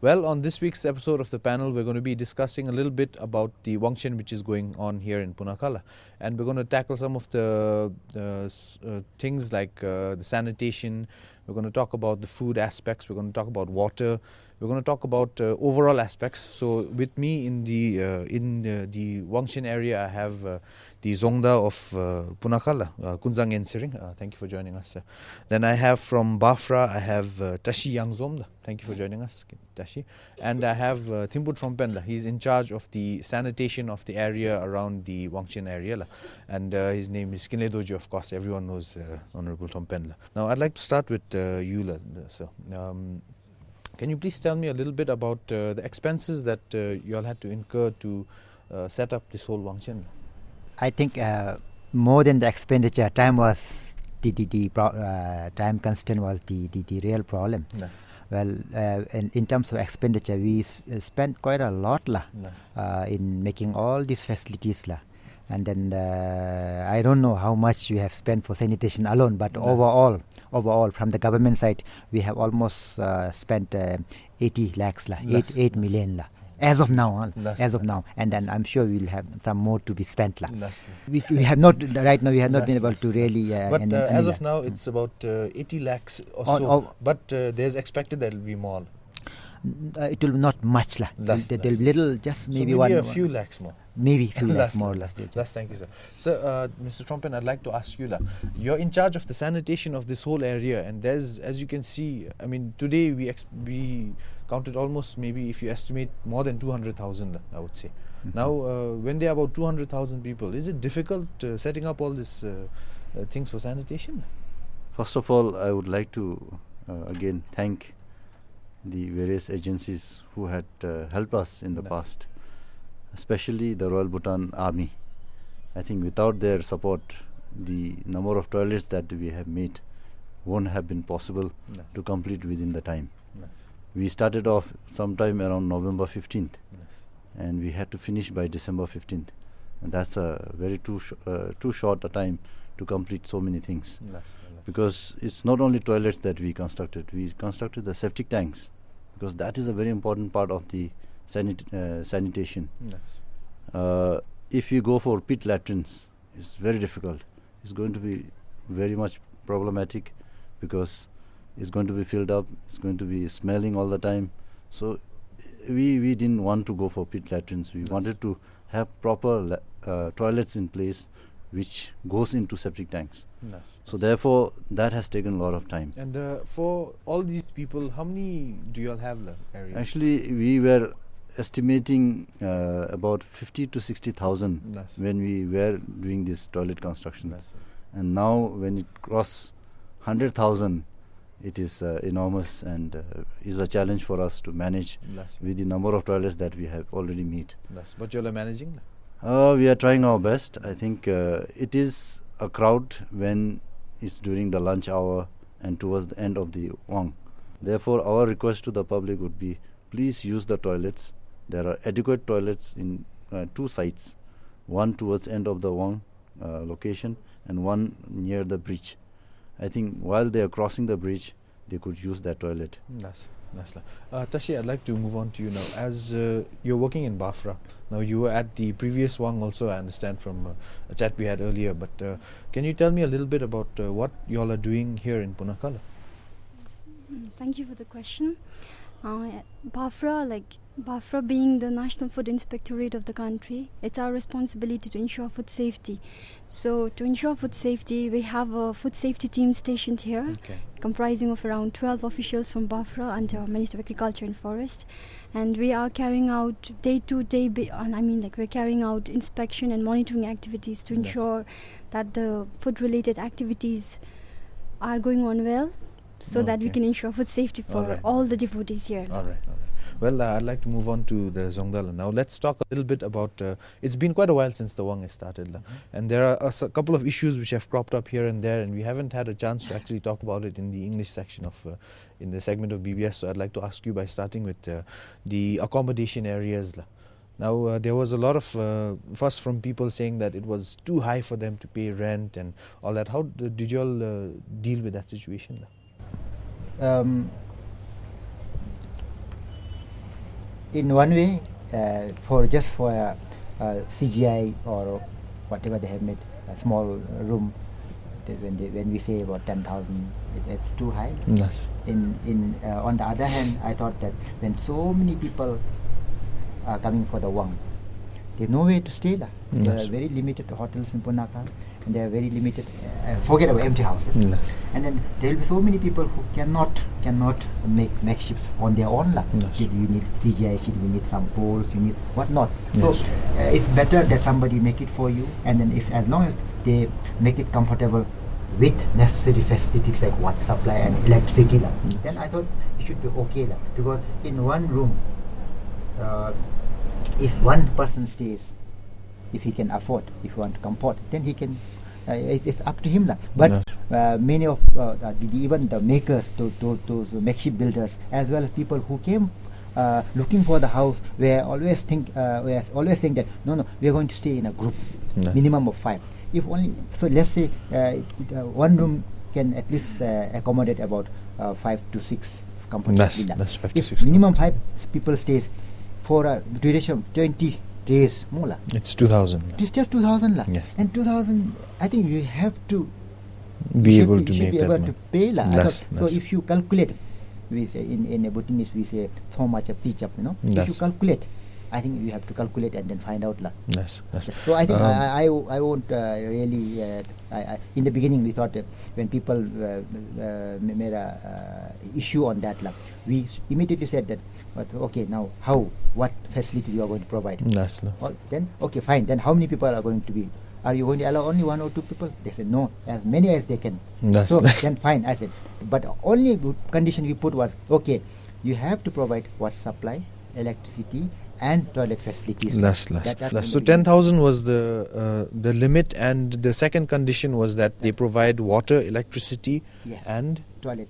Well, on this week's episode of the panel, we're going to be discussing a little bit about the Wangchen which is going on here in Punakha. And we're going to tackle some of the things like the sanitation. We're going to talk about the food aspects. We're going to talk about water. We're going to talk about overall aspects. So with me in the Wangchen area, I have the Dzongdag of Punakha, Kunzang and Tshering. Thank you for joining us. Then I have from BAFRA, I have Tashi Yangzom. Thank you for joining us, Tashi. And I have Thimpu Trompen. He's in charge of the sanitation of the area around the Wangchen area. And his name is Kinlay Dorjee, of course. Everyone knows Honorable Trompen. Now, I'd like to start with you. So, can you please tell me a little bit about the expenses that you all had to incur to set up this whole Wangchen? I think more than the expenditure, time was the time constraint was the real problem. Yes. Well, in terms of expenditure, we spent quite a lot in making all these facilities and then I don't know how much we have spent for sanitation alone, but overall from the government side, we have almost spent 80 lakhs, 8 million. As of now, and then I'm sure we'll have some more to be spent. We have not, right now we have not been able to really... but as of now, it's about 80 lakhs or so, but there's expected that it will be more. It will not much. There'll be little, just maybe a few lakhs more. Maybe a few lakhs more. Thank you, sir. So, Mr. Trompen, I'd like to ask you, you're in charge of the sanitation of this whole area, and there's, as you can see, I mean, today we counted almost, maybe if you estimate, more than 200,000, I would say. Mm-hmm. Now, when there are about 200,000 people, is it difficult setting up all these things for sanitation? First of all, I would like to again thank the various agencies who had helped us in the past, especially the Royal Bhutan Army. I think without their support, the number of toilets that we have made won't have been possible to complete within the time. We started off sometime around November 15th, and we had to finish by December 15th. And that's a very too short a time to complete so many things. Because it's not only toilets that we constructed the septic tanks, because that is a very important part of the sanitation. If you go for pit latrines, it's very difficult. It's going to be very much problematic because it's going to be filled up, it's going to be smelling all the time. So we didn't want to go for pit latrines. We wanted to have proper toilets in place which goes into septic tanks. So therefore, that has taken a lot of time. And for all these people, how many do you all have area? Actually, we were estimating about 50 to 60,000 when we were doing this toilet construction. And now, when it crosses 100,000, it is enormous and is a challenge for us to manage with the number of toilets that we have already met. But you all are managing? We are trying our best. I think it is a crowd when it's during the lunch hour and towards the end of the Wang. Therefore, our request to the public would be, please use the toilets. There are adequate toilets in 2 sites, one towards the end of the Wang location and one near the bridge. I think while they are crossing the bridge, they could use that toilet. Tashi, I'd like to move on to you now. As you're working in BAFRA, now you were at the previous Wang also, I understand from a chat we had earlier, but can you tell me a little bit about what you all are doing here in Punakha? Thank you for the question. BAFRA being the National Food Inspectorate of the country, it's our responsibility to ensure food safety. So to ensure food safety, we have a food safety team stationed here, comprising of around 12 officials from BAFRA and Ministry of Agriculture and Forest. And we are carrying out day-to-day, we're carrying out inspection and monitoring activities to ensure that the food-related activities are going on well, so that we can ensure food safety for all the devotees here. All right. Well, I'd like to move on to the Dzongdag. Now, let's talk a little bit about, it's been quite a while since the Wang has started. And there are a couple of issues which have cropped up here and there, and we haven't had a chance to actually talk about it in the English section of, in the segment of BBS. So I'd like to ask you by starting with the accommodation areas. Now, there was a lot of fuss from people saying that it was too high for them to pay rent and all that. How did you all deal with that situation? in one way, for CGI or whatever they have made, a small room, when we say about 10,000, it's too high. Yes. On the other hand, I thought that when so many people are coming for the Wang, there's no way to stay there. Yes. There are very limited hotels in Punakha, and there are very limited. Forget about empty houses. Yes. And then there will be so many people who cannot make makeshifts on their own. Yes. You need CGI sheet, you need some poles, you need whatnot. Yes. So it's better that somebody make it for you, and then as long as they make it comfortable with necessary facilities like water supply and electricity, then I thought it should be okay. Because in one room, if one person stays, if he can afford, if he want to comfort, then he can. It's up to him. But many of even the makers, those makeshift builders, as well as people who came looking for the house, were always saying that no, we are going to stay in a group, minimum of 5. If only so, let's say one room can at least accommodate about 5 to 6 comfortably. That's 5 to if 6. minimum 5 people stays for a duration of 20 days more. It's 2,000. It is just 2,000 Yes. And 2,000, I think you have to Be you able should to be, you make should be that able money. to pay Less. So if you calculate, we say in Bhutanese we say so much of teach up, If you calculate, I think you have to calculate and then find out. Yes. So I think I won't really. In the beginning, we thought when people made a issue on that, we immediately said that, okay, now what facilities you are going to provide? Then okay, fine. Then how many people are going to be? Are you going to allow only 1 or 2 people? They said no, as many as they can. Then fine, I said. But only condition we put was, okay, you have to provide water supply, electricity, and toilet facilities. So 10,000 was the limit, and the second condition was that they provide water, electricity, and toilet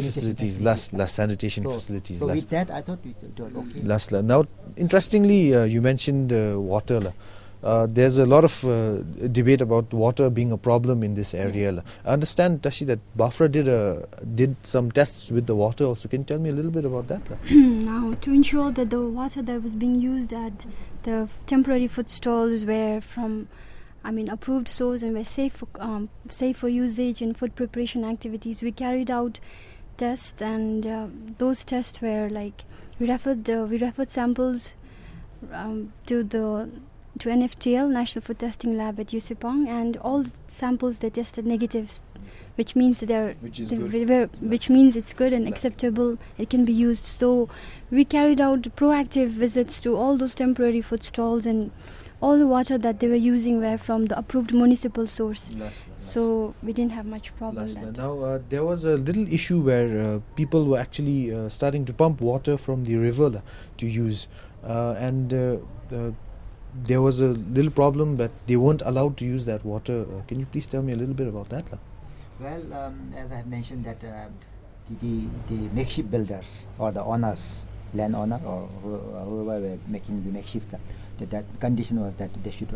facilities, sanitation facilities. So with that, I thought it was okay. Now, interestingly, you mentioned water. There's a lot of debate about water being a problem in this area. I understand, Tashi, that BAFRA did some tests with the water also. Can you tell me a little bit about that? Now, to ensure that the water that was being used at the temporary food stalls were from, approved source and were safe for usage in food preparation activities, we carried out tests, and those tests were like we referred samples to NFTL, National Food Testing Lab at Yusupong, and all the samples they tested negatives, which means which means it's good and acceptable. It can be used. So we carried out proactive visits to all those temporary food stalls, and all the water that they were using were from the approved municipal source. So we didn't have much problem. Now there was a little issue where people were actually starting to pump water from the river to use, and there was a little problem that they weren't allowed to use that water. Can you please tell me a little bit about that? Well, as I have mentioned that the makeshift builders or the owners, land owner or whoever were making the makeshift, that condition was that they should.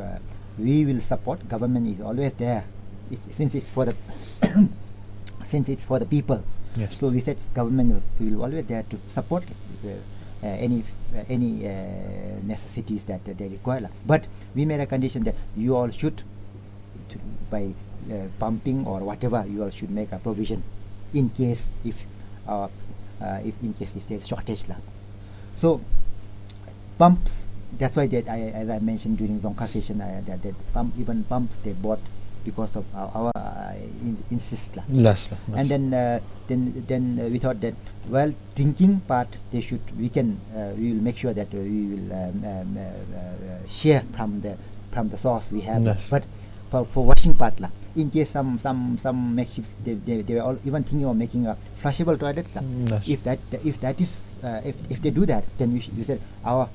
We will support. Government is always there, since it's for the people. Yes. So we said government will always there to support any necessities that they require. But we made a condition that you all should, by pumping or whatever, you all should make a provision in case if there's shortage. So pumps. That's why as I mentioned during Dzongdag session, that even pumps they bought because of our insist. And then we thought that drinking part we will make sure that we will share from the source we have. But for washing part, in case some makeshifts they were all even thinking of making a flushable toilets. If they do that, then we said our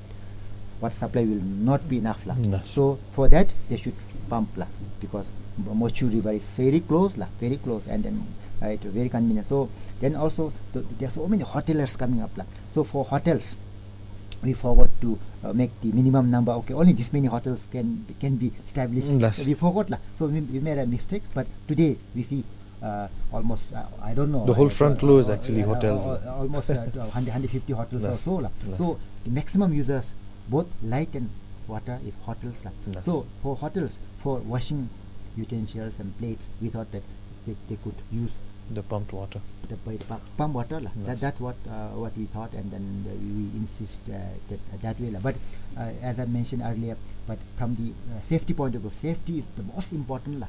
water supply will not be enough. So for that they should pump because Mochu River is very close, and then it's very convenient. So then also there are so many hoteliers coming up. So for hotels, we forgot to make the minimum number. Okay, only this many hotels can be established. We forgot. So we made a mistake. But today we see almost I don't know. The whole front row is actually hotels. Almost 150 hotels or so. So the maximum users, both light and water, is hotels. So for hotels, for washing utensils and plates, we thought that they could use the pumped water. The pump water. That's what we thought, and then we insist that way. But as I mentioned earlier, but from the safety point of view, safety is the most important.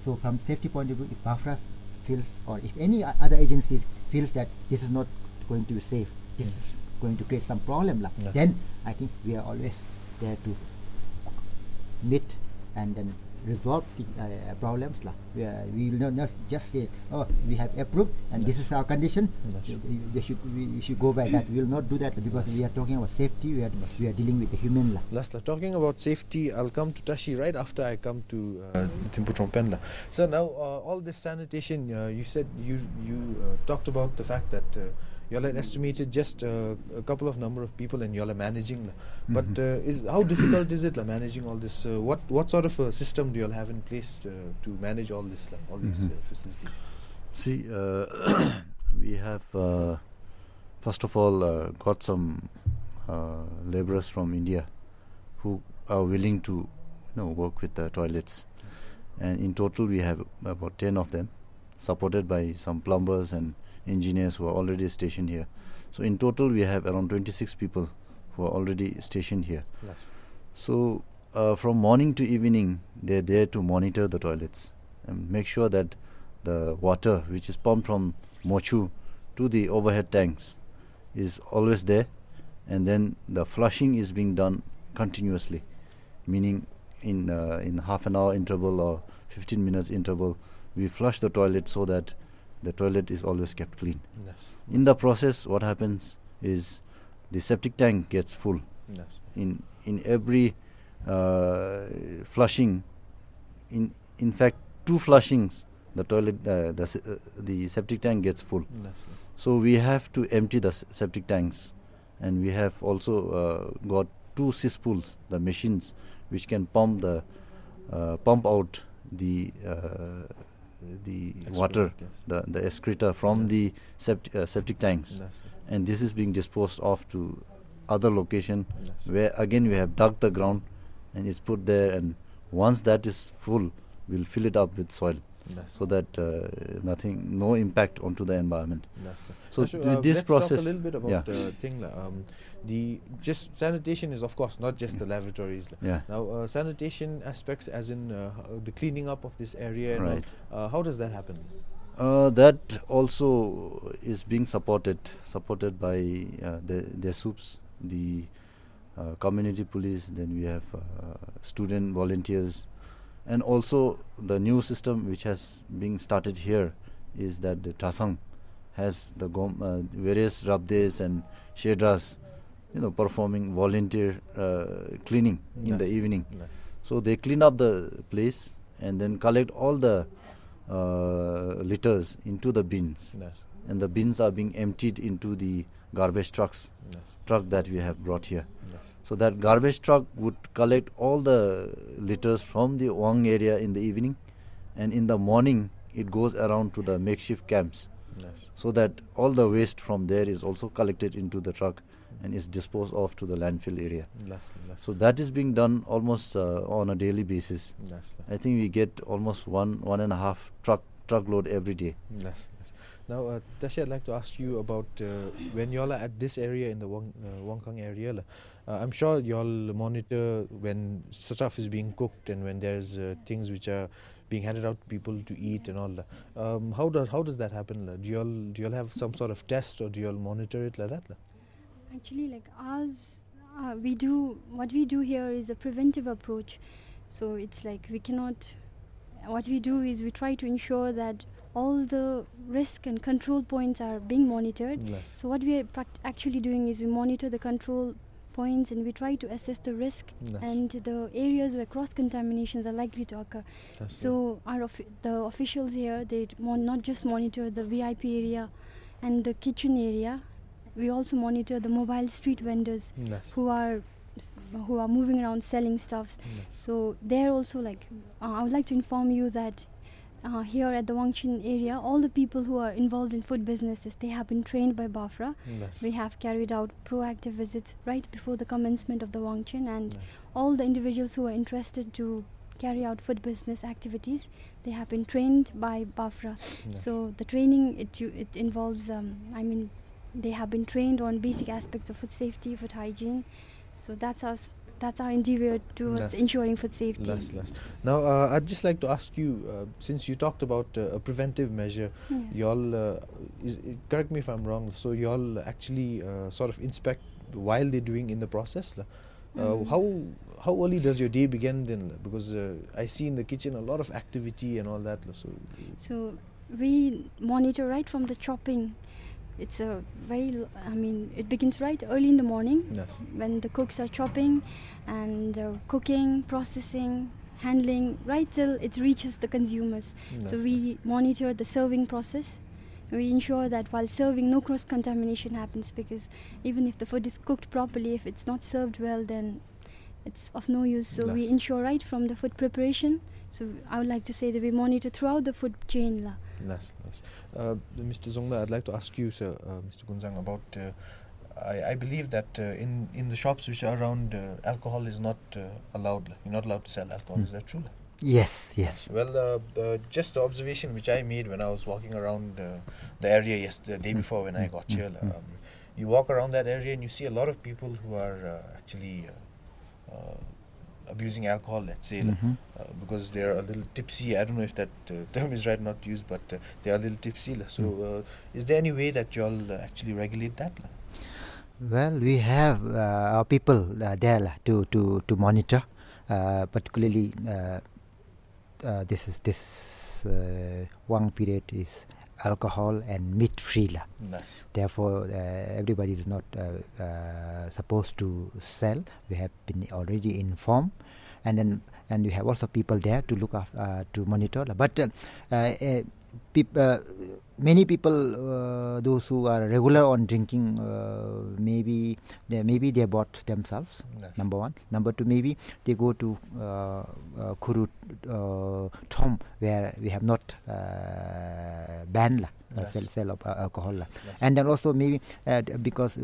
So from safety point of view, if BAFRA feels, or if any other agencies feels that this is not going to be safe, this is going to create some problem, then I think we are always there to meet and then resolve the problems. We will not just say, oh, we have approved and this is our condition. We should go by that. We will not do that because we are talking about safety. We are dealing with the human. Talking about safety, I'll come to Tashi right after I come to Thimphu Trompen. So now all this sanitation, you said you talked about the fact that you all had estimated just a couple of number of people and you all are managing. But how difficult is it managing all this? What sort of a system do you all have in place to manage all this, all these facilities? See, we have first of all got some laborers from India who are willing to work with the toilets, and in total we have about 10 of them, supported by some plumbers and engineers who are already stationed here. So in total we have around 26 people who are already stationed here. So from morning to evening they're there to monitor the toilets and make sure that the water which is pumped from Mochu to the overhead tanks is always there, and then the flushing is being done continuously, meaning in half an hour interval or 15 minutes interval we flush the toilet so that the toilet is always kept clean. In the process, what happens is the septic tank gets full. In every flushing, in fact 2 flushings, the toilet the septic tank gets full. So we have to empty the septic tanks, and we have also got 2 cesspools, the machines which can pump out the water, the excreta from the septic tanks, and this is being disposed off to other location where again we have dug the ground and it's put there, and once that is full we'll fill it up with soil so that no impact onto the environment. So with this process, let's talk a little bit about the thing. The just sanitation is of course not just the lavatories. Now sanitation aspects, as in the cleaning up of this area, and how does that happen? That also is being supported by the soups, the community police. Then we have student volunteers, and also the new system which has been started here is that the Tasang has the various Rabgye's and Shedras performing volunteer cleaning in the evening. So they clean up the place and then collect all the litters into the bins, and the bins are being emptied into the garbage truck that we have brought here. So that garbage truck would collect all the litters from the Wang area in the evening, and in the morning it goes around to the makeshift camps, so that all the waste from there is also collected into the truck and is disposed of to the landfill area. So that is being done almost on a daily basis. I think we get almost 1.5 truckload every day. Now, Tashi, I'd like to ask you about when you all are at this area in the Wangkang area. I'm sure you all monitor when stuff is being cooked and when there's things which are being handed out to people to eat and all that. How does that happen? Do you all have some sort of test, or do you all monitor it like that? Actually, like ours, what we do here is a preventive approach. So it's like what we do is we try to ensure that all the risk and control points are being monitored. So what we are actually doing is we monitor the control points and we try to assess the risk and the areas where cross-contaminations are likely to occur. So the officials here, they not just monitor the VIP area and the kitchen area, we also monitor the mobile street vendors who are moving around selling stuffs. So they're also I would like to inform you that here at the Wangchen area, all the people who are involved in food businesses, they have been trained by BAFRA. Yes. We have carried out proactive visits right before the commencement of the Wangchen, and all the individuals who are interested to carry out food business activities, they have been trained by BAFRA. So the training, it involves, they have been trained on basic aspects of food safety, food hygiene. So that's our endeavor towards ensuring food safety. Now, I'd just like to ask you, since you talked about a preventive measure, y'all, correct me if I'm wrong, so y'all actually sort of inspect while they're doing in the process? How early does your day begin then? Because I see in the kitchen a lot of activity and all that. So we monitor right from the chopping. It's a it begins right early in the morning when the cooks are chopping and cooking, processing, handling, right till it reaches the consumers. So we monitor the serving process. We ensure that while serving, no cross-contamination happens, because even if the food is cooked properly, if it's not served well, then it's of no use. So we ensure right from the food preparation. So I would like to say that we monitor throughout the food chain. Mr. Dzongdag, I'd like to ask you, sir, Mr. Kunzang, about I believe that in the shops which are around, alcohol is not allowed. You're not allowed to sell alcohol. Is that true? Yes. Well, just the observation which I made when I was walking around the area the day before when I got here, you walk around that area and you see a lot of people who are actually abusing alcohol, let's say, because they're a little tipsy. I don't know if that term is right, not used, but they are a little tipsy. So is there any way that you all actually regulate that? Well, we have our people there to monitor, particularly this one period is alcohol and meat free. Therefore, everybody is not supposed to sell. We have been already informed, and we have also people there to look after, to monitor. But many people, those who are regular on drinking, maybe they bought themselves. Number one. Number two, maybe they go to Kuru Tom, where we have not banned sale of alcohol. And then also maybe because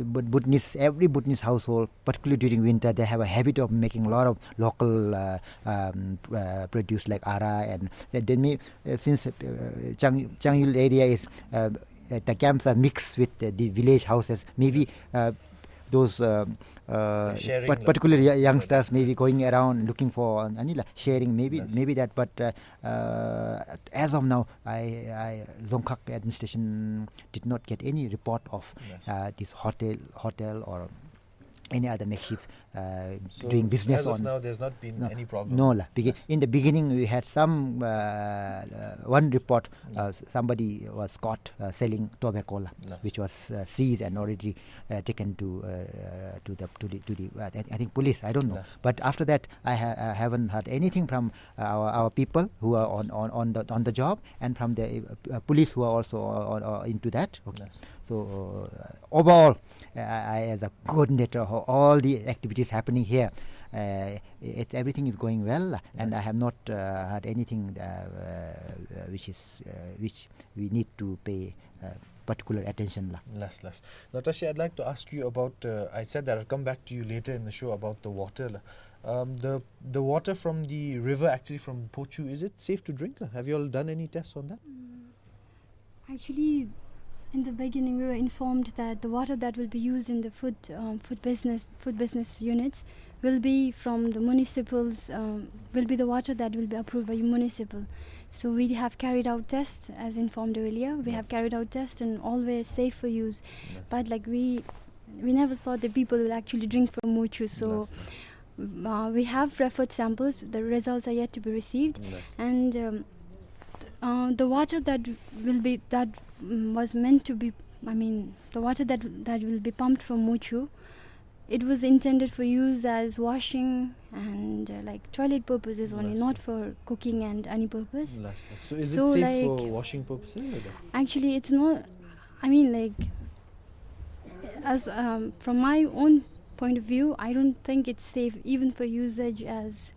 every Bhutanese household, particularly during winter, they have a habit of making a lot of local produce like ara, and then since Changyul area is the camps are mixed with the village houses, maybe those particularly youngsters maybe going around looking for sharing, maybe that. But as of now, Dzongdag administration did not get any report of this hotel or any other makeshifts doing business. As of now, there's not been any problem. No, in the beginning we had some one report. Somebody was caught selling tobacco, which was seized and already taken to the I think police. I don't know. But after that, I haven't heard anything from our people who are on the job, and from the police who are also into that. So overall, I as a coordinator of all the activities happening here, everything is going well, and I have not heard anything which we need to pay particular attention. Now, Tashi, I'd like to ask you about, I said that I'll come back to you later in the show about the water. The water from the river, actually from Pochu, is it safe to drink? Have you all done any tests on that? Actually, in the beginning, we were informed that the water that will be used in the food business units will be from the municipals. Will be the water that will be approved by municipal. So we have carried out tests, as informed earlier. We have carried out tests, and always safe for use. But we never thought that people will actually drink from Mochu. So we have referred samples. The results are yet to be received, and the water that was meant to be, the water that will be pumped from Mochu, it was intended for use as washing and toilet purposes only, not for cooking and any purpose. So is it safe for washing purposes? Actually, it's not. As from my own point of view, I don't think it's safe even for usage as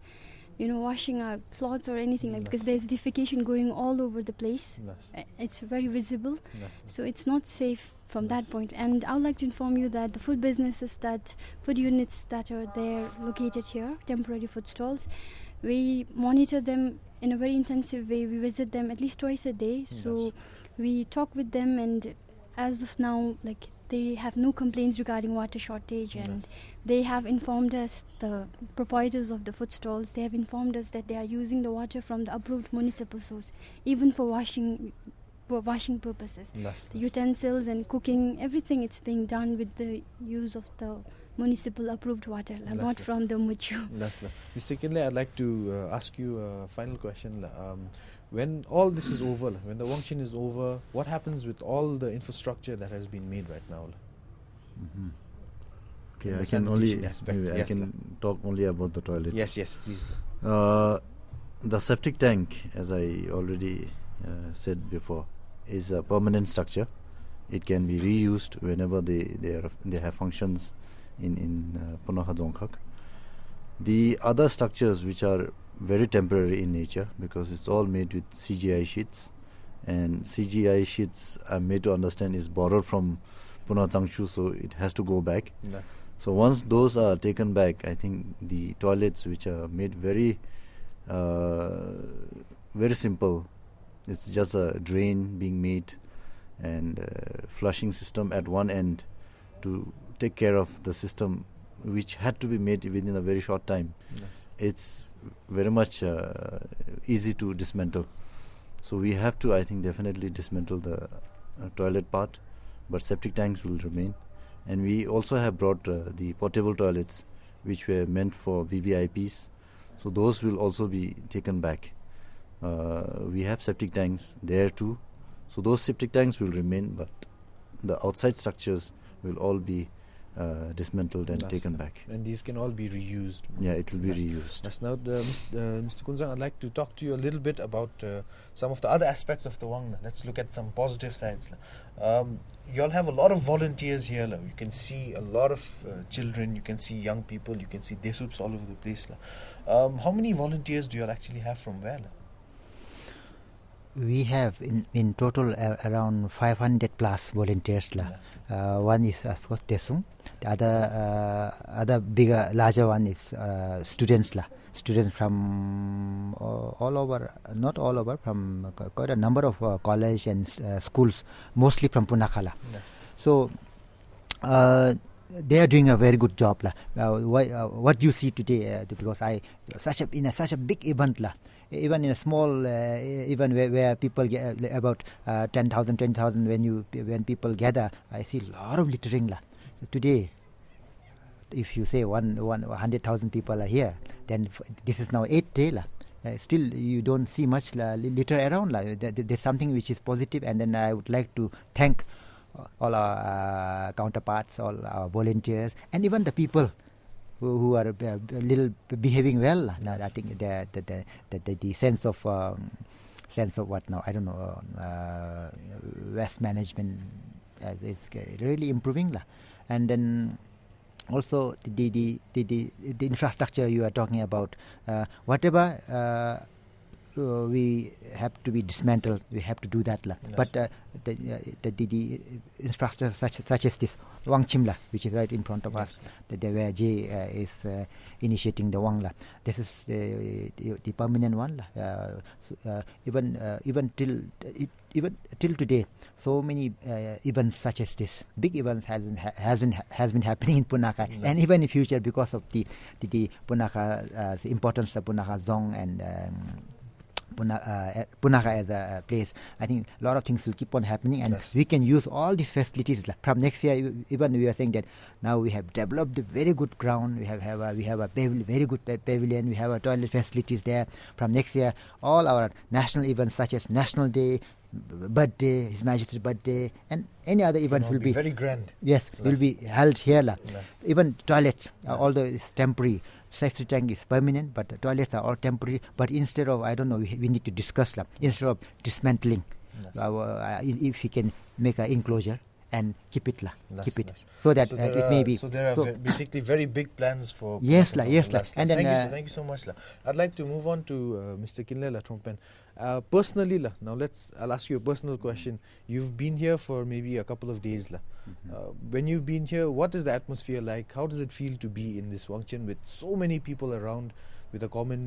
washing our clothes or anything like, because there's defecation going all over the place. It's very visible. So it's not safe from that point. And I would like to inform you that the food units that are there located here, temporary food stalls, we monitor them in a very intensive way. We visit them at least twice a day. So we talk with them, and as of now, like, they have no complaints regarding water shortage, and they have informed us, the proprietors of the food stalls, they have informed us that they are using the water from the approved municipal source, even for washing purposes. The utensils and cooking, everything, it's being done with the use of the municipal approved water, not from the muchu. Mr. Kinlay, I'd like to ask you a final question. When all this is over, when the Wangchen is over, what happens with all the infrastructure that has been made right now? Okay, I can talk only about the toilets. Yes, please. The septic tank, as I already said before, is a permanent structure. It can be reused whenever they have functions in Punakha Dzongdag. The other structures, which are very temporary in nature, because it's all made with CGI sheets, and CGI sheets, I'm made to understand, is borrowed from Punakha Zangshu, so it has to go back. So once those are taken back, I think the toilets, which are made very simple, it's just a drain being made and flushing system at one end to take care of the system, which had to be made within a very short time. It's very much easy to dismantle. So we have to, I think, definitely dismantle the toilet part, but septic tanks will remain. And we also have brought the portable toilets, which were meant for VVIPs. So those will also be taken back. We have septic tanks there too. So those septic tanks will remain, but the outside structures will all be dismantled and taken back. And these can all be reused. Yeah, it will be reused. That's now, Mr. Kunzang, I'd like to talk to you a little bit about some of the other aspects of the Wang. Let's look at some positive sides. You all have a lot of volunteers here. You can see a lot of children, you can see young people, you can see desups all over the place. How many volunteers do you all actually have from where? We have in total around 500 plus volunteers. One is, of course, Tshering. The other bigger, larger one is students. Students from all over, not all over, from quite a number of college and schools, mostly from Punakha. So they are doing a very good job. What you see today, because in such a big event, even in a small event where people get about 10,000, 20,000, when people gather, I see a lot of littering. Today, if you say 100,000 people are here, then this is now 8th day. Still, you don't see much litter around. There's something which is positive, and then I would like to thank all our counterparts, all our volunteers, and even the people who are a little behaving well. I think the sense of what now, I don't know, waste management is really improving. And then also the infrastructure you are talking about, whatever we have to be dismantled, we have to do that. But the infrastructure such as this Wangchen, which is right in front of us, where Jay is initiating the Wang, this is the permanent one. Even till today, so many events such as this, big events has been happening in Punakha, and even in future, because of the Punakha, the importance of Punakha Dzong and Punakha as a place. I think a lot of things will keep on happening, and we can use all these facilities. From next year, even we are saying that now we have developed a very good ground. We have a very good pavilion. We have a toilet facilities there. From next year, all our national events such as National Day, birthday, His Majesty's birthday, and any other events will be very grand. Yes, will be held here. Even toilets, although it's temporary. Septic tank is permanent, but the toilets are all temporary. But instead of, I don't know, we need to discuss instead of dismantling, if we can make an enclosure and keep it Nice, keep it nice. so that So it may be. So there are basically very big plans for. Yes, Punakha. yes, and then thank you so much, I'd like to move on to Mr. Kinlay Trompen. Personally, now I'll ask you a personal question. You've been here for maybe a couple of days, when you've been here, what is the atmosphere like? How does it feel to be in this Wangchen with so many people around, with a common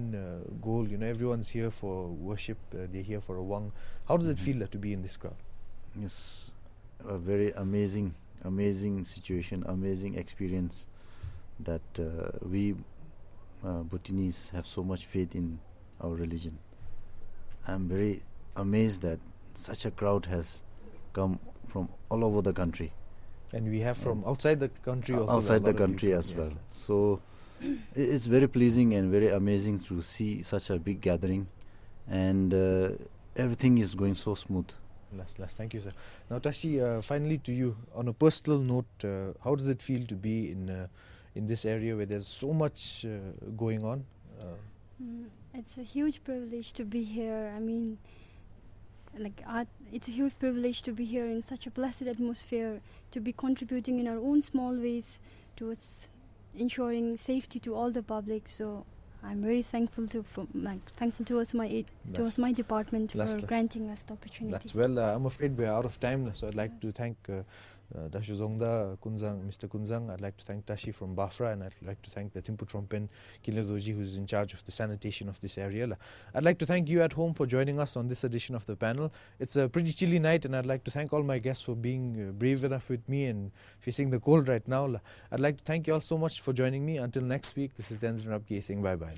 goal? Everyone's here for worship. They're here for a Wang. How does it feel to be in this crowd? It's a very amazing situation, amazing experience that we Bhutanese have so much faith in our religion. I'm very amazed that such a crowd has come from all over the country. And we have from outside the country also. Outside the country as well. So it's very pleasing and very amazing to see such a big gathering, and everything is going so smooth. Thank you, sir. Now, Tashi, finally to you, on a personal note, how does it feel to be in this area where there's so much going on? It's a huge privilege to be here. I mean, it's a huge privilege to be here in such a blessed atmosphere, to be contributing in our own small ways towards ensuring safety to all the public. So I'm very thankful towards my department for granting us the opportunity. I'm afraid we're out of time, so I'd like to thank Dashi Dzongdag, Mr. Kunzang. I'd like to thank Tashi from BAFRA, and I'd like to thank the Timpu Trompen, Dorjee, who's in charge of the sanitation of this area. I'd like to thank you at home for joining us on this edition of the panel. It's a pretty chilly night, and I'd like to thank all my guests for being brave enough with me and facing the cold right now. I'd like to thank you all so much for joining me. Until next week, this is Tenzin Rabgye saying bye-bye.